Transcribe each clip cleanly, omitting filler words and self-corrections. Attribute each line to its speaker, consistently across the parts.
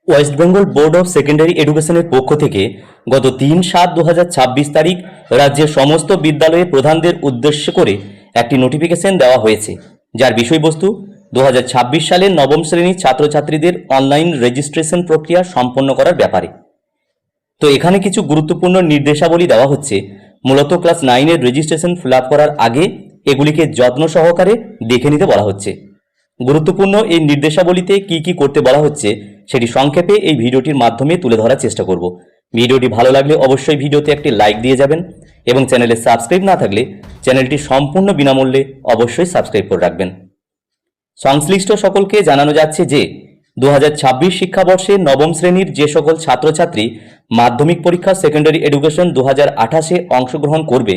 Speaker 1: West Bengal board of secondary এডুকেশনের পক্ষ থেকে গত ৩/৭/২০২৬ তারিখ রাজ্যের সমস্ত বিদ্যালয়ের প্রধানদের উদ্দেশ্য করে একটি নোটিফিকেশন দেওয়া হয়েছে, যার বিষয়বস্তু ২০২৬ সালের নবম শ্রেণীর ছাত্রছাত্রীদের অনলাইন রেজিস্ট্রেশন প্রক্রিয়া সম্পন্ন করার ব্যাপারে। তো এখানে কিছু গুরুত্বপূর্ণ নির্দেশাবলী দেওয়া হচ্ছে। মূলত ক্লাস 9-এর রেজিস্ট্রেশন ফিল আপ করার আগে এগুলিকে যত্ন সহকারে দেখে নিতে বলা হচ্ছে। গুরুত্বপূর্ণ এই নির্দেশাবলীতে কি কি করতে বলা হচ্ছে সেটি সংক্ষেপে এই ভিডিওটির মাধ্যমে তুলে ধরার চেষ্টা করব। ভিডিওটি ভালো লাগলে অবশ্যই ভিডিওতে একটি লাইক দিয়ে যাবেন এবং চ্যানেলে সাবস্ক্রাইব না থাকলে চ্যানেলটি সম্পূর্ণ বিনামূল্যে অবশ্যই সাবস্ক্রাইব করে রাখবেন। সংশ্লিষ্ট সকলকে জানানো যাচ্ছে যে ২০২৬ শিক্ষাবর্ষে নবম শ্রেণীর যে সকল ছাত্রছাত্রী মাধ্যমিক পরীক্ষা সেকেন্ডারি এডুকেশন ২০২৮-এ অংশগ্রহণ করবে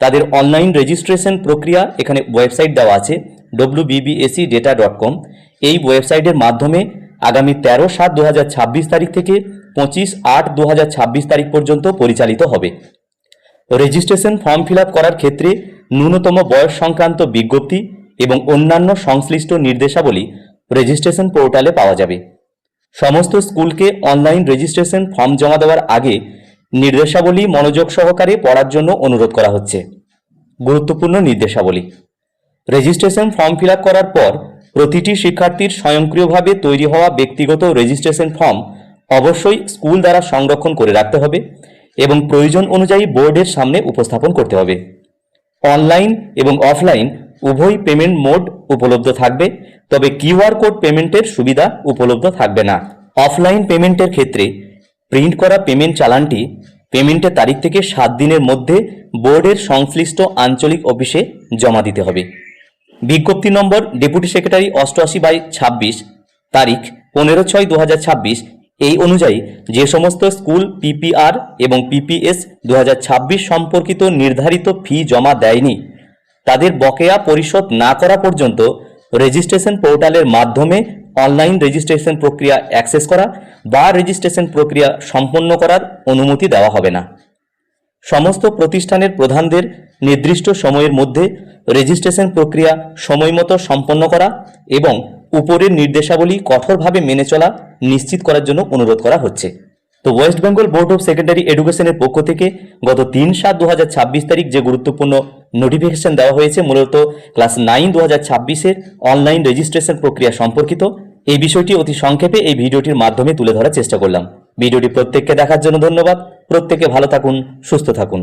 Speaker 1: তাদের অনলাইন রেজিস্ট্রেশন প্রক্রিয়া এখানে ওয়েবসাইট দেওয়া আছে wbbscdata.com। এই ওয়েবসাইটের মাধ্যমে আগামী ১৩/৭/২০২৬ তারিখ থেকে ২৫/৮/২০২৬ তারিখ পর্যন্ত পরিচালিত হবে। রেজিস্ট্রেশন ফর্ম ফিল আপ করার ক্ষেত্রে ন্যূনতম বয়স সংক্রান্ত বিজ্ঞপ্তি এবং অন্যান্য সংশ্লিষ্ট নির্দেশাবলী রেজিস্ট্রেশন পোর্টালে পাওয়া যাবে। সমস্ত স্কুলকে অনলাইন রেজিস্ট্রেশন ফর্ম জমা দেওয়ার আগে নির্দেশাবলী মনোযোগ সহকারে পড়ার জন্য অনুরোধ করা হচ্ছে। গুরুত্বপূর্ণ নির্দেশাবলী: রেজিস্ট্রেশন ফর্ম ফিল আপ করার পর প্রতিটি শিক্ষার্থীর স্বয়ংক্রিয়ভাবে তৈরি হওয়া ব্যক্তিগত রেজিস্ট্রেশন ফর্ম অবশ্যই স্কুল দ্বারা সংরক্ষণ করে রাখতে হবে এবং প্রয়োজন অনুযায়ী বোর্ডের সামনে উপস্থাপন করতে হবে। অনলাইন এবং অফলাইন উভয় পেমেন্ট মোড উপলব্ধ থাকবে, তবে কিউআর কোড পেমেন্টের সুবিধা উপলব্ধ থাকবে না। অফলাইন পেমেন্টের ক্ষেত্রে প্রিন্ট করা পেমেন্ট চালানটি পেমেন্টের তারিখ থেকে 7 দিনের মধ্যে বোর্ডের সংশ্লিষ্ট আঞ্চলিক অফিসে জমা দিতে হবে। বিজ্ঞপ্তি নম্বর ডেপুটি সেক্রেটারি 88/26, তারিখ 15/6/2026। এই অনুযায়ী যে সমস্ত স্কুল পিপিআর এবং পিপিএস 2026 সম্পর্কিত নির্ধারিত ফি জমা দেয়নি তাদের বকেয়া পরিশোধ না করা পর্যন্ত রেজিস্ট্রেশন পোর্টালের মাধ্যমে অনলাইন রেজিস্ট্রেশন প্রক্রিয়া অ্যাক্সেস করা বা রেজিস্ট্রেশন প্রক্রিয়া সম্পন্ন করার অনুমতি দেওয়া হবে না। সমস্ত প্রতিষ্ঠানের প্রধানদের নির্দিষ্ট সময়ের মধ্যে রেজিস্ট্রেশন প্রক্রিয়া সময়মতো সম্পন্ন করা এবং উপরের নির্দেশাবলী কঠোরভাবে মেনে চলা নিশ্চিত করার জন্য অনুরোধ করা হচ্ছে। তো West Bengal board of secondary এডুকেশনের পক্ষ থেকে গত ৩/৭/২০২৬ তারিখ যে গুরুত্বপূর্ণ নোটিফিকেশন দেওয়া হয়েছে মূলত ক্লাস 9 2026-এর অনলাইন রেজিস্ট্রেশন প্রক্রিয়া সম্পর্কিত, এই বিষয়টি অতি সংক্ষেপে এই ভিডিওটির মাধ্যমে তুলে ধরার চেষ্টা করলাম। ভিডিওটি প্রত্যেককে দেখার জন্য ধন্যবাদ। প্রত্যেকে ভালো থাকুন, সুস্থ থাকুন।